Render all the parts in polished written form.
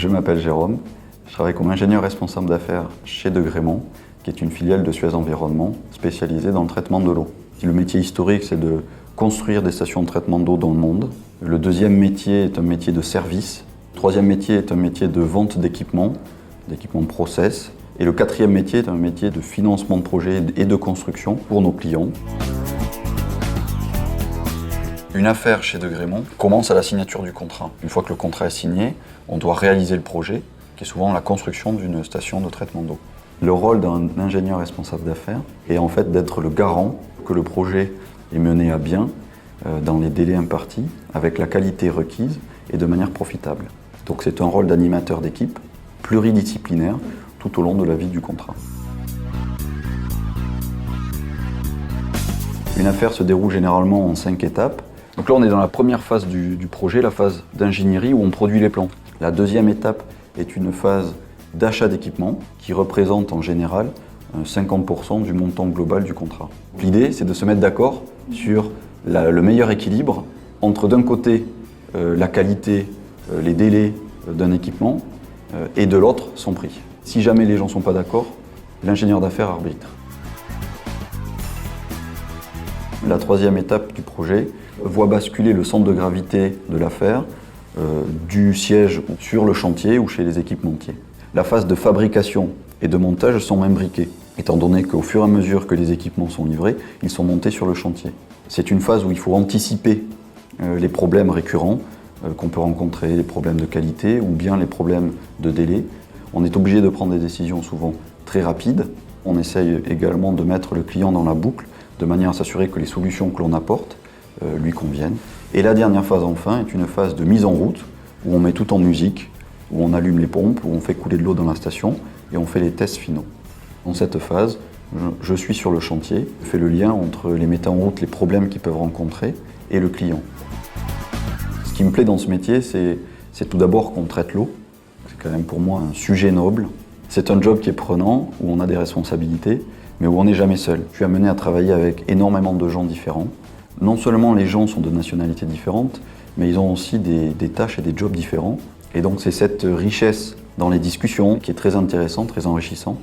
Je m'appelle Jérôme, je travaille comme ingénieur responsable d'affaires chez Degremont, qui est une filiale de Suez Environnement spécialisée dans le traitement de l'eau. Le métier historique, c'est de construire des stations de traitement d'eau dans le monde. Le deuxième métier est un métier de service. Le troisième métier est un métier de vente d'équipements process. Et le quatrième métier est un métier de financement de projets et de construction pour nos clients. Une affaire chez Degremont commence à la signature du contrat. Une fois que le contrat est signé, on doit réaliser le projet, qui est souvent la construction d'une station de traitement d'eau. Le rôle d'un ingénieur responsable d'affaires est en fait d'être le garant que le projet est mené à bien dans les délais impartis, avec la qualité requise et de manière profitable. Donc c'est un rôle d'animateur d'équipe, pluridisciplinaire, tout au long de la vie du contrat. Une affaire se déroule généralement en 5 étapes. Donc là, on est dans la première phase du projet, la phase d'ingénierie où on produit les plans. La deuxième étape est une phase d'achat d'équipement qui représente en général 50% du montant global du contrat. L'idée, c'est de se mettre d'accord sur le meilleur équilibre entre d'un côté la qualité, les délais d'un équipement et de l'autre son prix. Si jamais les gens ne sont pas d'accord, l'ingénieur d'affaires arbitre. La troisième étape du projet voit basculer le centre de gravité de l'affaire du siège sur le chantier ou chez les équipementiers. La phase de fabrication et de montage sont imbriquées, étant donné qu'au fur et à mesure que les équipements sont livrés, ils sont montés sur le chantier. C'est une phase où il faut anticiper les problèmes récurrents qu'on peut rencontrer, les problèmes de qualité ou bien les problèmes de délai. On est obligé de prendre des décisions souvent très rapides. On essaye également de mettre le client dans la boucle de manière à s'assurer que les solutions que l'on apporte lui conviennent. Et la dernière phase enfin est une phase de mise en route où on met tout en musique, où on allume les pompes, où on fait couler de l'eau dans la station et on fait les tests finaux. Dans cette phase, je suis sur le chantier, je fais le lien entre les metteurs en route, les problèmes qu'ils peuvent rencontrer et le client. Ce qui me plaît dans ce métier, c'est tout d'abord qu'on traite l'eau. C'est quand même pour moi un sujet noble. C'est un job qui est prenant, où on a des responsabilités, mais où on n'est jamais seul. Je suis amené à travailler avec énormément de gens différents. Non seulement les gens sont de nationalités différentes, mais ils ont aussi des tâches et des jobs différents. Et donc c'est cette richesse dans les discussions qui est très intéressante, très enrichissant.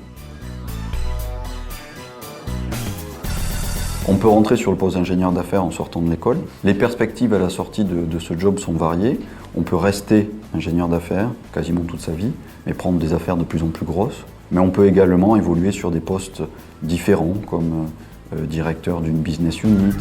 On peut rentrer sur le poste d'ingénieur d'affaires en sortant de l'école. Les perspectives à la sortie de ce job sont variées. On peut rester ingénieur d'affaires quasiment toute sa vie, mais prendre des affaires de plus en plus grosses. Mais on peut également évoluer sur des postes différents, comme directeur d'une business unit.